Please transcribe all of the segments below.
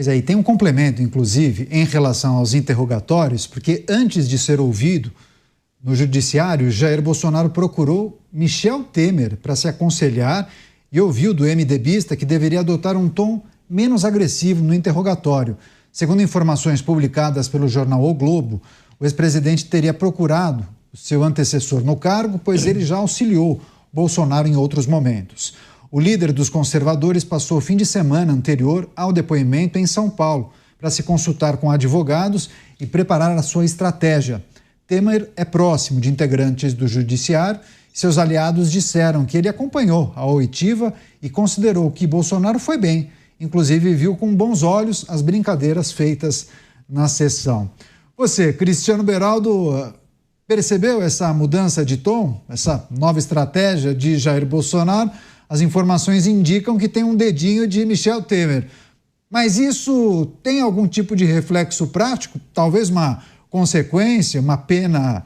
Pois é, e tem um complemento, inclusive, em relação aos interrogatórios, porque antes de ser ouvido no judiciário, Jair Bolsonaro procurou Michel Temer para se aconselhar e ouviu do MDBista que deveria adotar um tom menos agressivo no interrogatório. Segundo informações publicadas pelo jornal O Globo, o ex-presidente teria procurado o seu antecessor no cargo, pois ele já auxiliou Bolsonaro em outros momentos. O líder dos conservadores passou o fim de semana anterior ao depoimento em São Paulo para se consultar com advogados e preparar a sua estratégia. Temer é próximo de integrantes do judiciário. Seus aliados disseram que ele acompanhou a oitiva e considerou que Bolsonaro foi bem. Inclusive, viu com bons olhos as brincadeiras feitas na sessão. Você, Cristiano Beraldo, percebeu essa mudança de tom, essa nova estratégia de Jair Bolsonaro? As informações indicam que tem um dedinho de Michel Temer. Mas isso tem algum tipo de reflexo prático? Talvez uma consequência, uma pena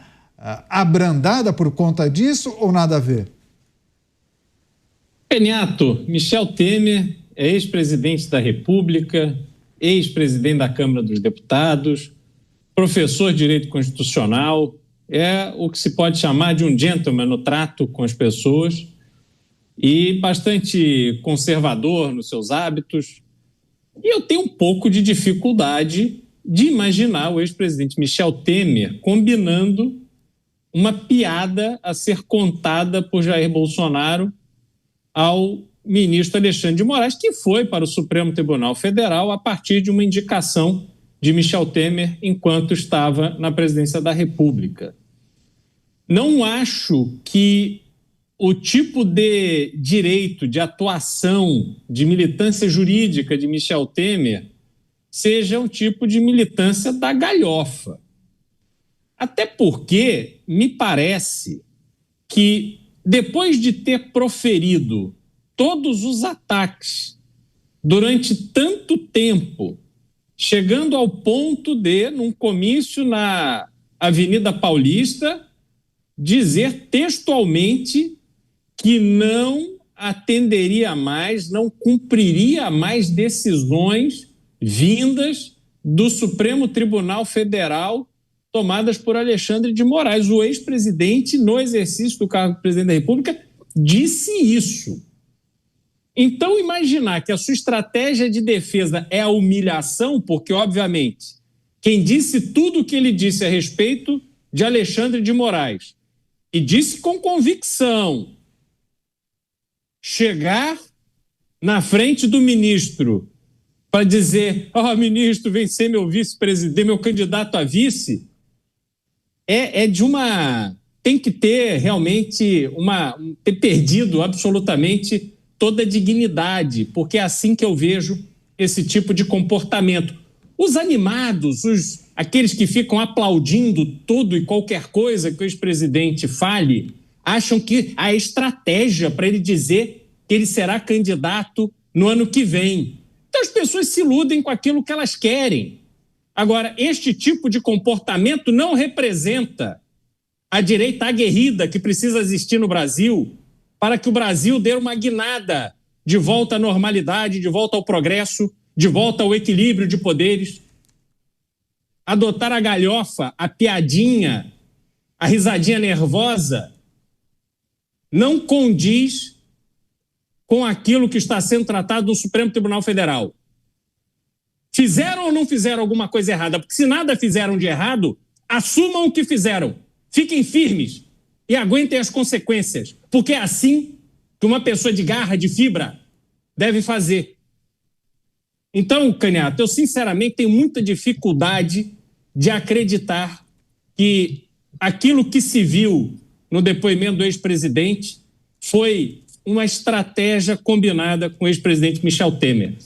abrandada por conta disso ou nada a ver? Peniato, Michel Temer é ex-presidente da República, ex-presidente da Câmara dos Deputados, professor de Direito Constitucional, é o que se pode chamar de um gentleman no trato com as pessoas e bastante conservador nos seus hábitos. E eu tenho um pouco de dificuldade de imaginar o ex-presidente Michel Temer combinando uma piada a ser contada por Jair Bolsonaro ao ministro Alexandre de Moraes, que foi para o Supremo Tribunal Federal a partir de uma indicação de Michel Temer enquanto estava na presidência da República. Não acho que o tipo de direito, de atuação, de militância jurídica de Michel Temer seja um tipo de militância da galhofa. Até porque me parece que, depois de ter proferido todos os ataques durante tanto tempo, chegando ao ponto de, num comício na Avenida Paulista, dizer textualmente que não atenderia mais, não cumpriria mais decisões vindas do Supremo Tribunal Federal tomadas por Alexandre de Moraes. O ex-presidente, no exercício do cargo de presidente da República, disse isso. Então, imaginar que a sua estratégia de defesa é a humilhação, porque, obviamente, quem disse tudo o que ele disse a respeito de Alexandre de Moraes, e disse com convicção, chegar na frente do ministro para dizer: ministro, vem ser meu vice-presidente, meu candidato a vice, tem que ter realmente ter perdido absolutamente toda a dignidade, porque é assim que eu vejo esse tipo de comportamento. Os animados, aqueles que ficam aplaudindo tudo e qualquer coisa que o ex-presidente fale, acham que a estratégia para ele dizer que ele será candidato no ano que vem. Então as pessoas se iludem com aquilo que elas querem. Agora, este tipo de comportamento não representa a direita aguerrida que precisa existir no Brasil para que o Brasil dê uma guinada de volta à normalidade, de volta ao progresso, de volta ao equilíbrio de poderes. Adotar a galhofa, a piadinha, a risadinha nervosa, não condiz com aquilo que está sendo tratado no Supremo Tribunal Federal. Fizeram ou não fizeram alguma coisa errada? Porque se nada fizeram de errado, assumam o que fizeram. Fiquem firmes e aguentem as consequências. Porque é assim que uma pessoa de garra, de fibra, deve fazer. Então, Caniato, eu sinceramente tenho muita dificuldade de acreditar que aquilo que se viu no depoimento do ex-presidente foi uma estratégia combinada com o ex-presidente Michel Temer.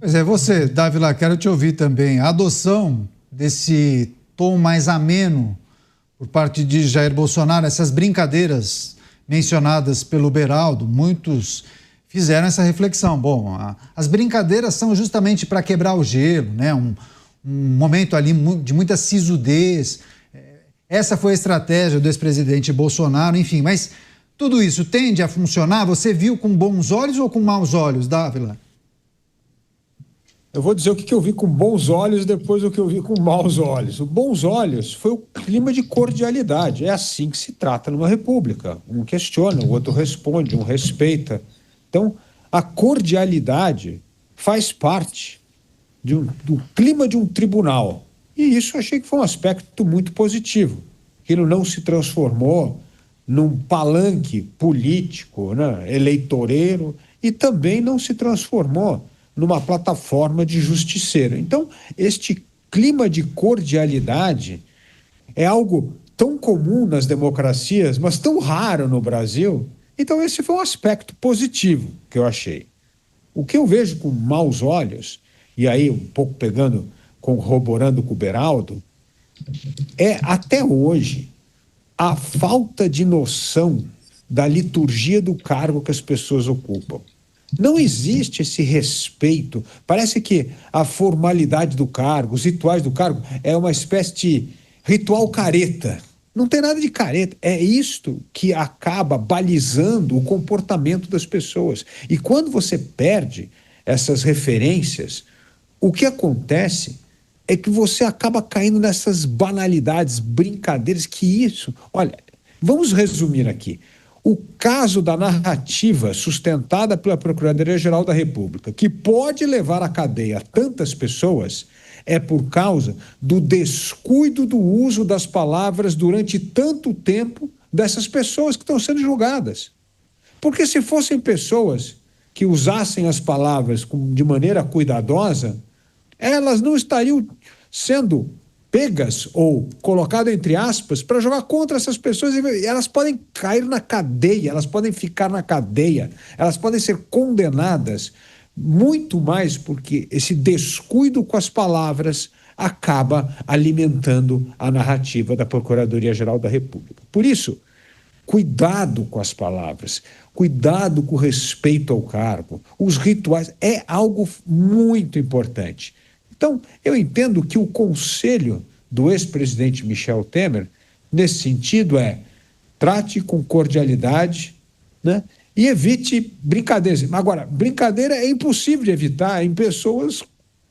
Pois é, você, Dávila, quero te ouvir também. A adoção desse tom mais ameno por parte de Jair Bolsonaro, essas brincadeiras mencionadas pelo Beraldo, muitos fizeram essa reflexão. Bom, as brincadeiras são justamente para quebrar o gelo, né? Um momento ali de muita sisudez. Essa foi a estratégia do ex-presidente Bolsonaro, enfim, mas tudo isso tende a funcionar? Você viu com bons olhos ou com maus olhos, Dávila? Eu vou dizer o que eu vi com bons olhos, depois o que eu vi com maus olhos. O bons olhos foi o clima de cordialidade. É assim que se trata numa república. Um questiona, o outro responde, um respeita. Então, a cordialidade faz parte do clima de um tribunal. E isso eu achei que foi um aspecto muito positivo. Aquilo não se transformou num palanque político, né, eleitoreiro, e também não se transformou numa plataforma de justiceiro. Então, este clima de cordialidade é algo tão comum nas democracias, mas tão raro no Brasil. Então, esse foi um aspecto positivo que eu achei. O que eu vejo com maus olhos, e aí um pouco corroborando com o Beraldo, é até hoje a falta de noção da liturgia do cargo que as pessoas ocupam. Não existe esse respeito. Parece que a formalidade do cargo, os rituais do cargo, é uma espécie de ritual careta. Não tem nada de careta. É isto que acaba balizando o comportamento das pessoas. E quando você perde essas referências, o que acontece é que você acaba caindo nessas banalidades, brincadeiras, que isso... Olha, vamos resumir aqui. O caso da narrativa sustentada pela Procuradoria-Geral da República, que pode levar à cadeia tantas pessoas, é por causa do descuido do uso das palavras durante tanto tempo dessas pessoas que estão sendo julgadas. Porque se fossem pessoas que usassem as palavras de maneira cuidadosa, elas não estariam sendo pegas ou colocado entre aspas para jogar contra essas pessoas, e elas podem cair na cadeia, elas podem ficar na cadeia, elas podem ser condenadas, muito mais porque esse descuido com as palavras acaba alimentando a narrativa da Procuradoria-Geral da República. Por isso, cuidado com as palavras, cuidado com o respeito ao cargo, os rituais, é algo muito importante. Então, eu entendo que o conselho do ex-presidente Michel Temer, nesse sentido, trate com cordialidade, né, e evite brincadeiras. Agora, brincadeira é impossível de evitar em pessoas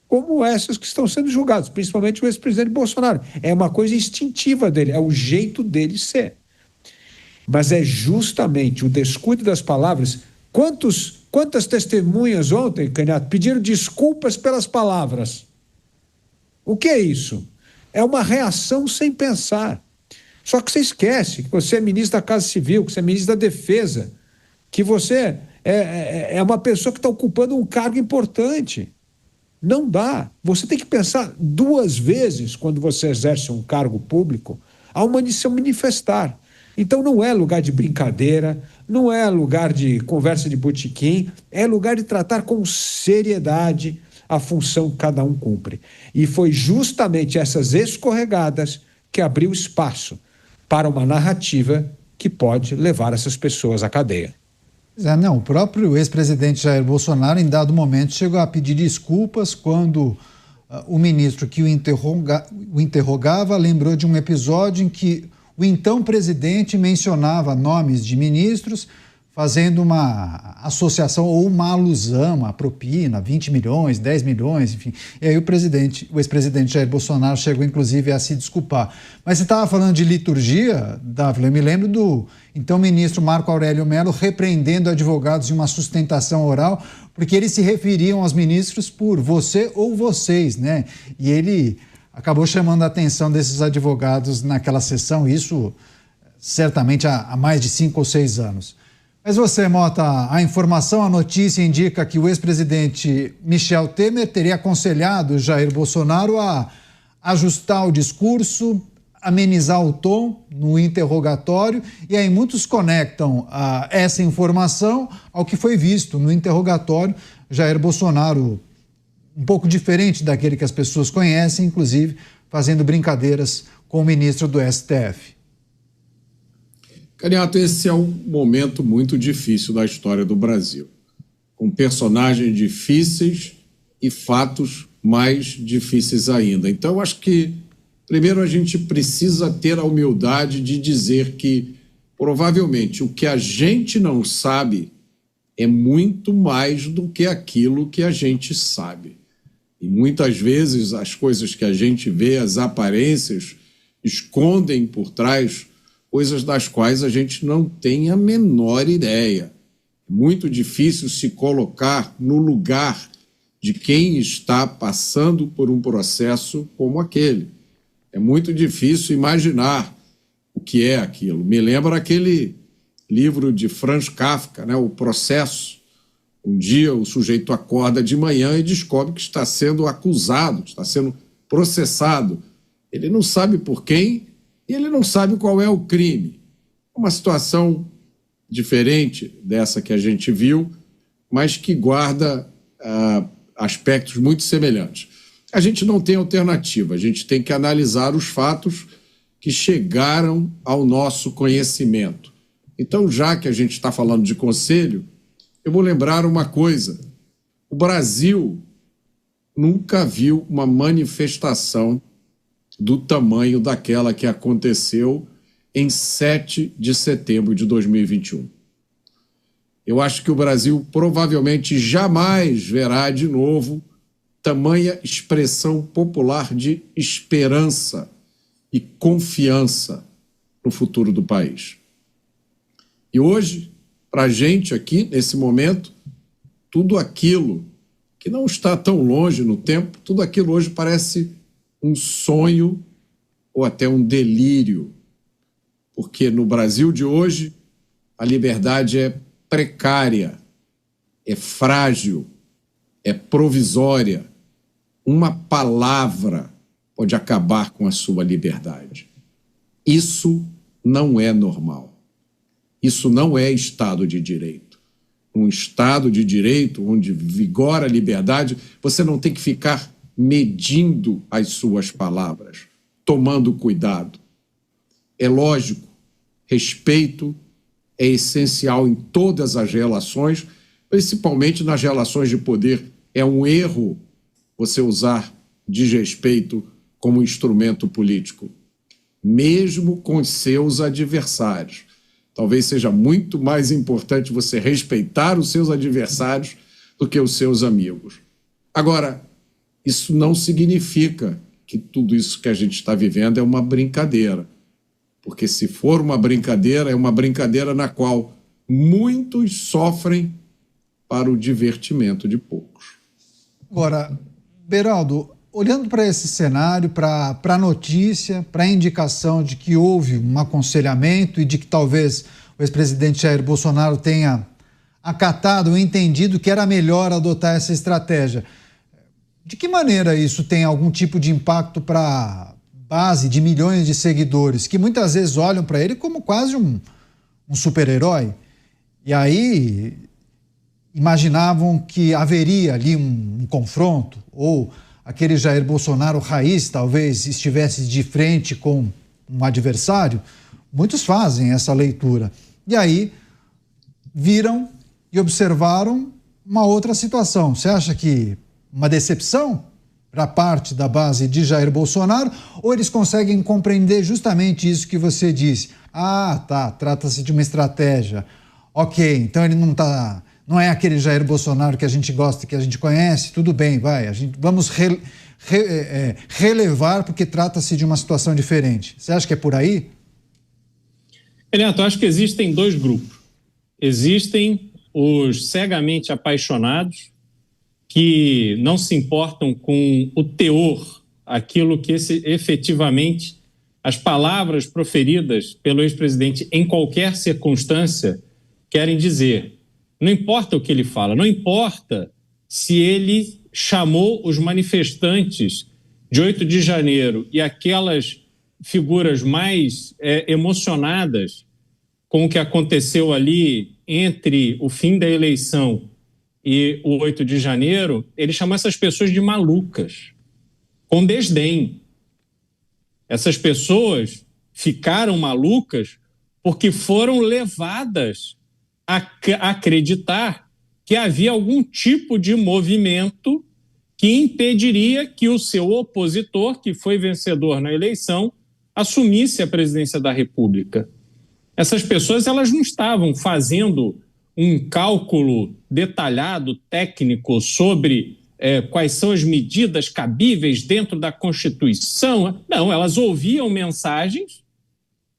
como essas que estão sendo julgadas, principalmente o ex-presidente Bolsonaro. É uma coisa instintiva dele, é o jeito dele ser. Mas é justamente o descuido das palavras. Quantas testemunhas ontem, Canhato, pediram desculpas pelas palavras? O que é isso? É uma reação sem pensar. Só que você esquece que você é ministro da Casa Civil, que você é ministro da Defesa, que você é uma pessoa que está ocupando um cargo importante. Não dá. Você tem que pensar 2 vezes quando você exerce um cargo público ao se manifestar. Então não é lugar de brincadeira, não é lugar de conversa de botequim, é lugar de tratar com seriedade a função que cada um cumpre. E foi justamente essas escorregadas que abriu espaço para uma narrativa que pode levar essas pessoas à cadeia. Não, o próprio ex-presidente Jair Bolsonaro, em dado momento, chegou a pedir desculpas quando o ministro que o interrogava lembrou de um episódio em que o então presidente mencionava nomes de ministros, fazendo uma associação ou uma alusão à propina, 20 milhões, 10 milhões, enfim. E aí o ex-presidente Jair Bolsonaro chegou, inclusive, a se desculpar. Mas você estava falando de liturgia, Dávila, eu me lembro do então ministro Marco Aurélio Mello repreendendo advogados de uma sustentação oral, porque eles se referiam aos ministros por você ou vocês, né? E ele acabou chamando a atenção desses advogados naquela sessão, isso certamente há mais de 5 ou 6 anos. Mas você, Mota, a informação, a notícia indica que o ex-presidente Michel Temer teria aconselhado Jair Bolsonaro a ajustar o discurso, amenizar o tom no interrogatório, e aí muitos conectam essa informação ao que foi visto no interrogatório. Jair Bolsonaro, um pouco diferente daquele que as pessoas conhecem, inclusive fazendo brincadeiras com o ministro do STF. Canhato, esse é um momento muito difícil da história do Brasil, com personagens difíceis e fatos mais difíceis ainda. Então, acho que, primeiro, a gente precisa ter a humildade de dizer que, provavelmente, o que a gente não sabe é muito mais do que aquilo que a gente sabe. E muitas vezes as coisas que a gente vê, as aparências, escondem por trás coisas das quais a gente não tem a menor ideia. É muito difícil se colocar no lugar de quem está passando por um processo como aquele. É muito difícil imaginar o que é aquilo. Me lembra aquele livro de Franz Kafka, né, O Processo. Um dia o sujeito acorda de manhã e descobre que está sendo acusado, está sendo processado. Ele não sabe por quem e ele não sabe qual é o crime. Uma situação diferente dessa que a gente viu, mas que guarda aspectos muito semelhantes. A gente não tem alternativa, a gente tem que analisar os fatos que chegaram ao nosso conhecimento. Então, já que a gente está falando de conselho, eu vou lembrar uma coisa. O Brasil nunca viu uma manifestação do tamanho daquela que aconteceu em 7 de setembro de 2021. Eu acho que o Brasil provavelmente jamais verá de novo tamanha expressão popular de esperança e confiança no futuro do país. E hoje, para a gente aqui, nesse momento, tudo aquilo que não está tão longe no tempo, tudo aquilo hoje parece um sonho ou até um delírio. Porque no Brasil de hoje, a liberdade é precária, é frágil, é provisória. Uma palavra pode acabar com a sua liberdade. Isso não é normal. Isso não é Estado de Direito. Um Estado de Direito, onde vigora a liberdade, você não tem que ficar medindo as suas palavras, tomando cuidado. É lógico, respeito é essencial em todas as relações, principalmente nas relações de poder. É um erro você usar desrespeito como instrumento político, mesmo com seus adversários. Talvez seja muito mais importante você respeitar os seus adversários do que os seus amigos. Agora, isso não significa que tudo isso que a gente está vivendo é uma brincadeira. Porque se for uma brincadeira, é uma brincadeira na qual muitos sofrem para o divertimento de poucos. Agora, Beraldo, olhando para esse cenário, para a notícia, para a indicação de que houve um aconselhamento e de que talvez o ex-presidente Jair Bolsonaro tenha acatado ou entendido que era melhor adotar essa estratégia, de que maneira isso tem algum tipo de impacto para a base de milhões de seguidores que muitas vezes olham para ele como quase um super-herói? E aí imaginavam que haveria ali um confronto, ou aquele Jair Bolsonaro raiz talvez estivesse de frente com um adversário. Muitos fazem essa leitura. E aí viram e observaram uma outra situação. Você acha que uma decepção para parte da base de Jair Bolsonaro, ou eles conseguem compreender justamente isso que você disse? Ah, tá, trata-se de uma estratégia. Ok, então ele não é aquele Jair Bolsonaro que a gente gosta, que a gente conhece, tudo bem, vamos relevar porque trata-se de uma situação diferente. Você acha que é por aí? Renato, eu acho que existem dois grupos. Existem os cegamente apaixonados, que não se importam com o teor, aquilo que efetivamente as palavras proferidas pelo ex-presidente em qualquer circunstância querem dizer. Não importa o que ele fala, não importa se ele chamou os manifestantes de 8 de janeiro e aquelas figuras mais emocionadas com o que aconteceu ali entre o fim da eleição e o 8 de janeiro, ele chamou essas pessoas de malucas, com desdém. Essas pessoas ficaram malucas porque foram levadas a acreditar que havia algum tipo de movimento que impediria que o seu opositor, que foi vencedor na eleição, assumisse a presidência da República. Essas pessoas, elas não estavam fazendo um cálculo detalhado, técnico, sobre quais são as medidas cabíveis dentro da Constituição. Não, elas ouviam mensagens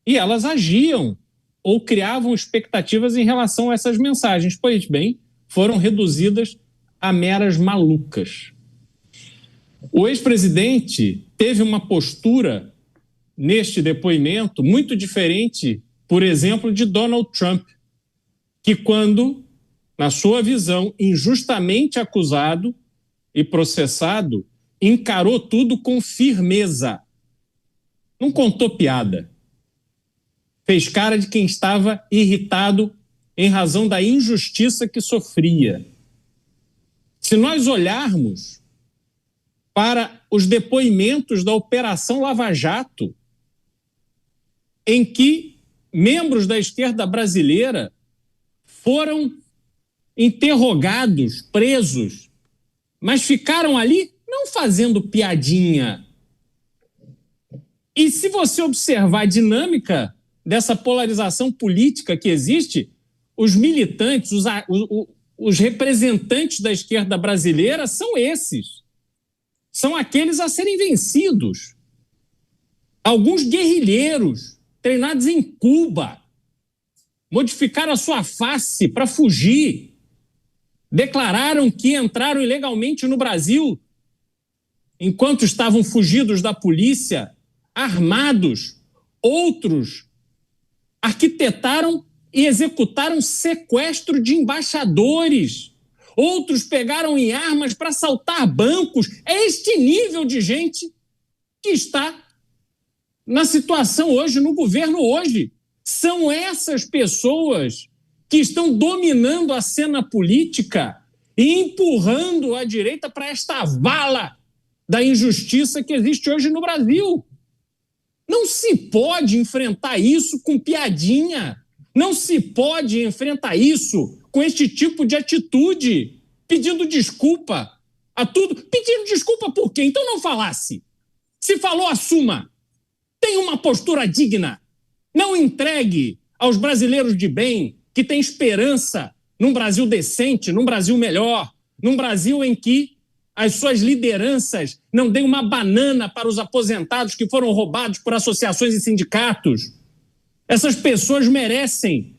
e elas agiam ou criavam expectativas em relação a essas mensagens. Pois bem, foram reduzidas a meras malucas. O ex-presidente teve uma postura neste depoimento muito diferente, por exemplo, de Donald Trump, que quando, na sua visão, injustamente acusado e processado, encarou tudo com firmeza. Não contou piada. Fez cara de quem estava irritado em razão da injustiça que sofria. Se nós olharmos para os depoimentos da Operação Lava Jato, em que membros da esquerda brasileira foram interrogados, presos, mas ficaram ali não fazendo piadinha. E se você observar a dinâmica dessa polarização política que existe, os militantes, os representantes da esquerda brasileira são esses. São aqueles a serem vencidos. Alguns guerrilheiros treinados em Cuba modificaram a sua face para fugir. Declararam que entraram ilegalmente no Brasil enquanto estavam fugidos da polícia, armados. Outros arquitetaram e executaram sequestro de embaixadores. Outros pegaram em armas para assaltar bancos. É este nível de gente que está na situação hoje, no governo hoje. São essas pessoas que estão dominando a cena política e empurrando a direita para esta vala da injustiça que existe hoje no Brasil. Não se pode enfrentar isso com piadinha. Não se pode enfrentar isso com este tipo de atitude, pedindo desculpa a tudo. Pedindo desculpa por quê? Então não falasse. Se falou, assuma. Tenha uma postura digna. Não entregue aos brasileiros de bem que têm esperança num Brasil decente, num Brasil melhor, num Brasil em que as suas lideranças não deem uma banana para os aposentados que foram roubados por associações e sindicatos. Essas pessoas merecem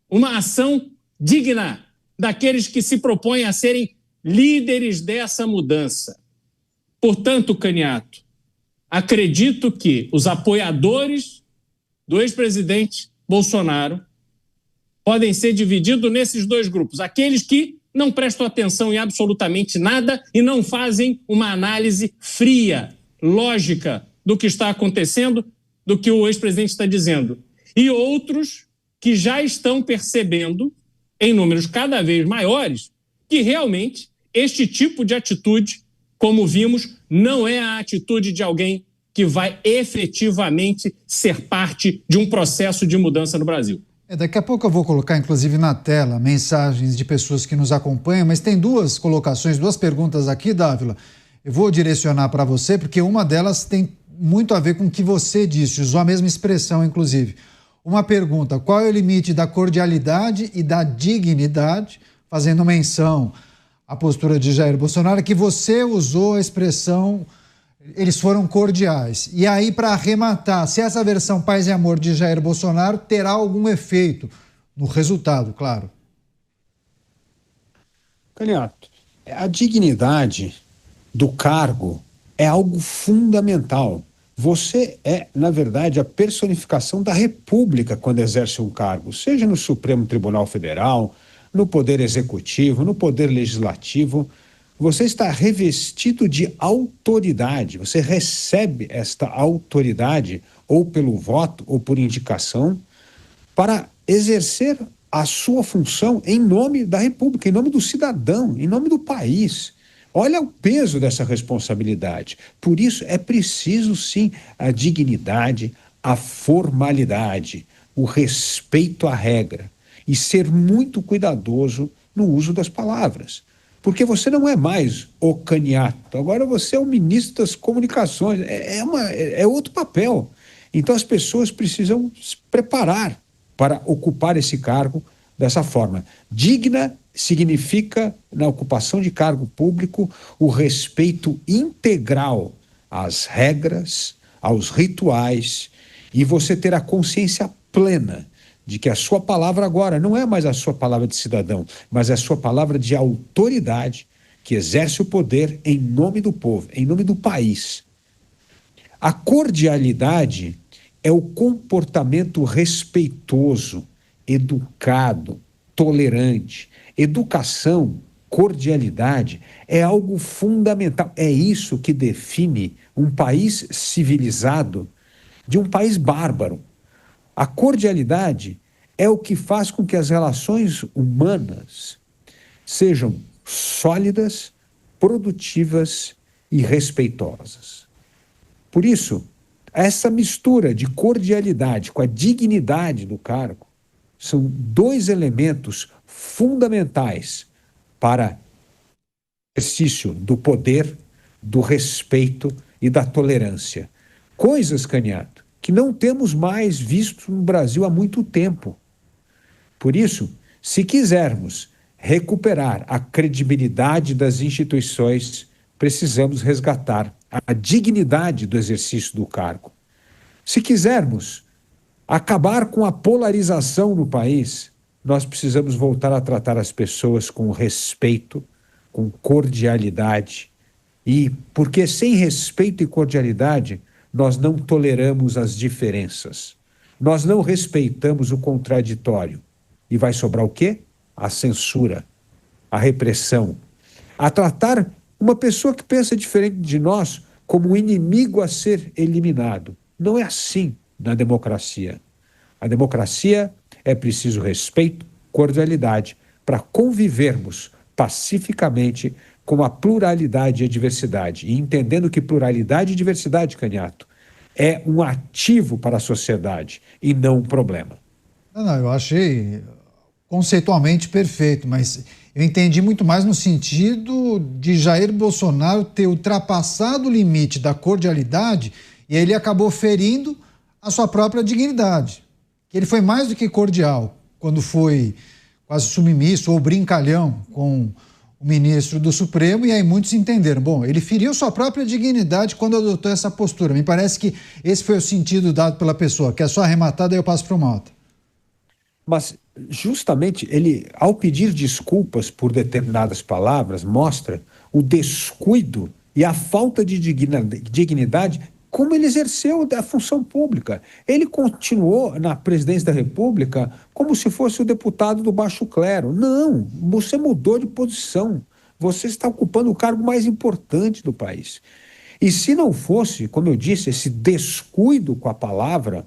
uma ação digna daqueles que se propõem a serem líderes dessa mudança. Portanto, Caniato, acredito que os apoiadores do ex-presidente Bolsonaro podem ser divididos nesses dois grupos. Aqueles que não prestam atenção em absolutamente nada e não fazem uma análise fria, lógica do que está acontecendo, do que o ex-presidente está dizendo. E outros que já estão percebendo, em números cada vez maiores, que realmente este tipo de atitude, como vimos, não é a atitude de alguém que vai efetivamente ser parte de um processo de mudança no Brasil. Daqui a pouco eu vou colocar, inclusive, na tela mensagens de pessoas que nos acompanham, mas tem duas colocações, duas perguntas aqui, Dávila. Eu vou direcionar para você, porque uma delas tem muito a ver com o que você disse, usou a mesma expressão, inclusive. Uma pergunta: qual é o limite da cordialidade e da dignidade, fazendo menção à postura de Jair Bolsonaro, que você usou a expressão eles foram cordiais. E aí, para arrematar, se essa versão paz e amor de Jair Bolsonaro terá algum efeito no resultado, claro. Caniato, a dignidade do cargo é algo fundamental. Você é, na verdade, a personificação da República quando exerce um cargo, seja no Supremo Tribunal Federal, no Poder Executivo, no Poder Legislativo. Você está revestido de autoridade, você recebe esta autoridade ou pelo voto ou por indicação para exercer a sua função em nome da República, em nome do cidadão, em nome do país. Olha o peso dessa responsabilidade. Por isso é preciso, sim, a dignidade, a formalidade, o respeito à regra e ser muito cuidadoso no uso das palavras. Porque você não é mais o Caniato, agora você é o ministro das comunicações, é outro papel. Então as pessoas precisam se preparar para ocupar esse cargo dessa forma, digna significa, na ocupação de cargo público, o respeito integral às regras, aos rituais, e você ter a consciência plena de que a sua palavra agora não é mais a sua palavra de cidadão, mas é a sua palavra de autoridade que exerce o poder em nome do povo, em nome do país. A cordialidade é o comportamento respeitoso, educado, tolerante. Educação, cordialidade é algo fundamental. É isso que define um país civilizado de um país bárbaro. A cordialidade é o que faz com que as relações humanas sejam sólidas, produtivas e respeitosas. Por isso, essa mistura de cordialidade com a dignidade do cargo são dois elementos fundamentais para o exercício do poder, do respeito e da tolerância. Coisas, Canhato, que não temos mais visto no Brasil há muito tempo. Por isso, se quisermos recuperar a credibilidade das instituições, precisamos resgatar a dignidade do exercício do cargo. Se quisermos acabar com a polarização no país, nós precisamos voltar a tratar as pessoas com respeito, com cordialidade. E porque sem respeito e cordialidade, nós não toleramos as diferenças. Nós não respeitamos o contraditório. E vai sobrar o quê? A censura, a repressão. A tratar uma pessoa que pensa diferente de nós como um inimigo a ser eliminado. Não é assim na democracia. A democracia é preciso respeito, cordialidade, para convivermos pacificamente com a pluralidade e a diversidade. E entendendo que pluralidade e diversidade, Canhato, é um ativo para a sociedade e não um problema. Não, eu achei conceitualmente perfeito, mas eu entendi muito mais no sentido de Jair Bolsonaro ter ultrapassado o limite da cordialidade e ele acabou ferindo a sua própria dignidade. Ele foi mais do que cordial quando foi quase submisso ou brincalhão com o ministro do Supremo, e aí muitos entenderam. Bom, ele feriu sua própria dignidade quando adotou essa postura. Me parece que esse foi o sentido dado pela pessoa. Quer só arrematar, daí eu passo para o Malta. Mas, justamente, ele, ao pedir desculpas por determinadas palavras, mostra o descuido e a falta de dignidade como ele exerceu a função pública. Ele continuou na presidência da República como se fosse o deputado do baixo clero. Não, você mudou de posição. Você está ocupando o cargo mais importante do país. E se não fosse, como eu disse, esse descuido com a palavra,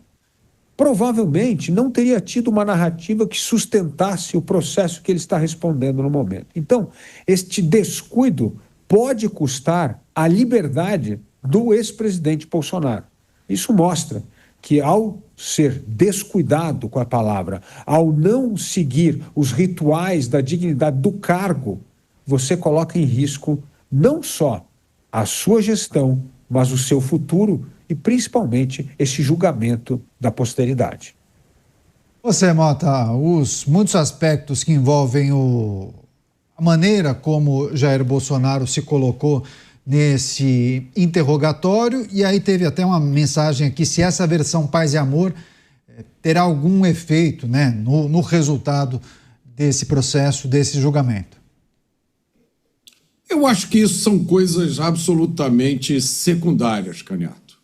provavelmente não teria tido uma narrativa que sustentasse o processo que ele está respondendo no momento. Então, este descuido pode custar a liberdade do ex-presidente Bolsonaro. Isso mostra que, ao ser descuidado com a palavra, ao não seguir os rituais da dignidade do cargo, você coloca em risco não só a sua gestão, mas o seu futuro e, principalmente, esse julgamento da posteridade. Você, Mota, os muitos aspectos que envolvem a maneira como Jair Bolsonaro se colocou nesse interrogatório, e aí teve até uma mensagem aqui, se essa versão paz e amor terá algum efeito, né, no resultado desse processo, desse julgamento. Eu acho que isso são coisas absolutamente secundárias, Canhato.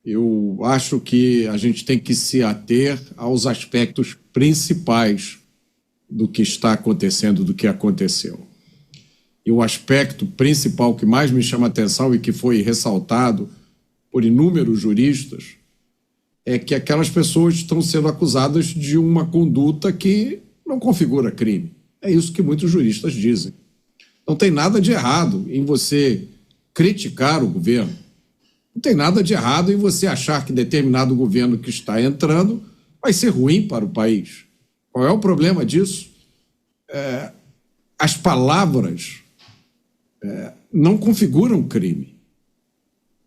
Eu acho que a gente tem que se ater aos aspectos principais do que está acontecendo, do que aconteceu. E o aspecto principal que mais me chama a atenção e que foi ressaltado por inúmeros juristas é que aquelas pessoas estão sendo acusadas de uma conduta que não configura crime. É isso que muitos juristas dizem. Não tem nada de errado em você criticar o governo. Não tem nada de errado em você achar que determinado governo que está entrando vai ser ruim para o país. Qual é o problema disso? As palavras não configuram crime.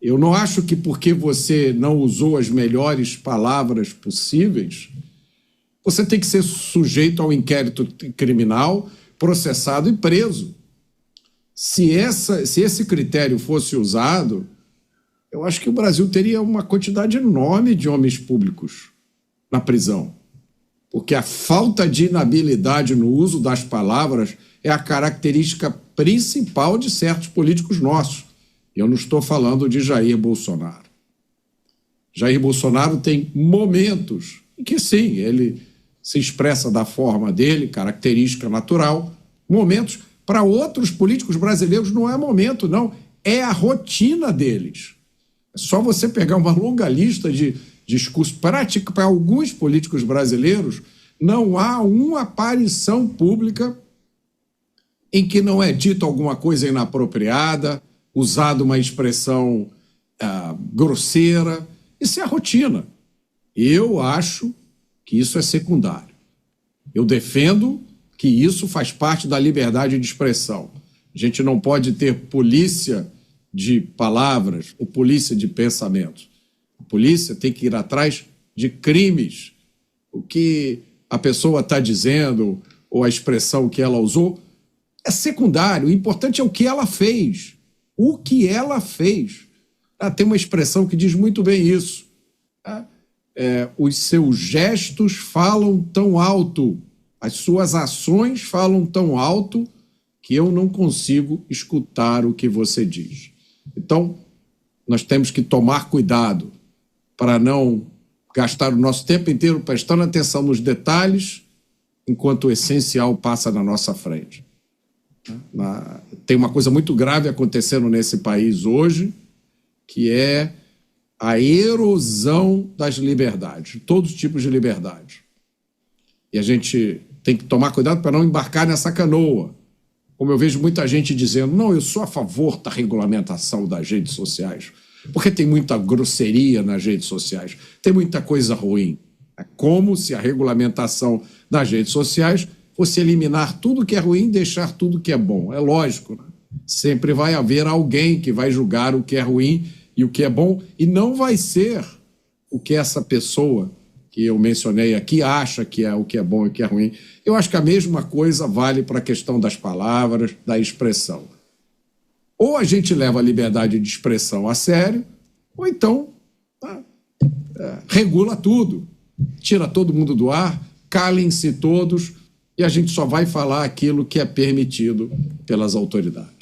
Eu não acho que porque você não usou as melhores palavras possíveis, você tem que ser sujeito ao inquérito criminal, processado e preso. Se esse critério fosse usado, eu acho que o Brasil teria uma quantidade enorme de homens públicos na prisão. Porque a falta de inabilidade no uso das palavras é a característica principal de certos políticos nossos. E eu não estou falando de Jair Bolsonaro. Jair Bolsonaro tem momentos em que, sim, ele se expressa da forma dele, característica natural, momentos. Para outros políticos brasileiros não é momento, não. É a rotina deles. É só você pegar uma longa lista de discursos. Prática para alguns políticos brasileiros, não há uma aparição pública em que não é dito alguma coisa inapropriada, usado uma expressão grosseira. Isso é a rotina. Eu acho que isso é secundário. Eu defendo que isso faz parte da liberdade de expressão. A gente não pode ter polícia de palavras ou polícia de pensamentos. A polícia tem que ir atrás de crimes. O que a pessoa está dizendo ou a expressão que ela usou é secundário. O importante é o que ela fez. O que ela fez. Tem uma expressão que diz muito bem isso. Os seus gestos falam tão alto, as suas ações falam tão alto que eu não consigo escutar o que você diz. Então, nós temos que tomar cuidado para não gastar o nosso tempo inteiro prestando atenção nos detalhes, enquanto o essencial passa na nossa frente. Tem uma coisa muito grave acontecendo nesse país hoje, que é a erosão das liberdades, de todos os tipos de liberdade. E a gente tem que tomar cuidado para não embarcar nessa canoa. Como eu vejo muita gente dizendo, não, eu sou a favor da regulamentação das redes sociais, porque tem muita grosseria nas redes sociais, tem muita coisa ruim. É como se a regulamentação das redes sociais fosse eliminar tudo que é ruim e deixar tudo que é bom. É lógico, né? Sempre vai haver alguém que vai julgar o que é ruim e o que é bom, e não vai ser o que essa pessoa que eu mencionei aqui acha que é o que é bom e o que é ruim. Eu acho que a mesma coisa vale para a questão das palavras, da expressão. Ou a gente leva a liberdade de expressão a sério, ou então regula tudo, tira todo mundo do ar, calem-se todos, e a gente só vai falar aquilo que é permitido pelas autoridades.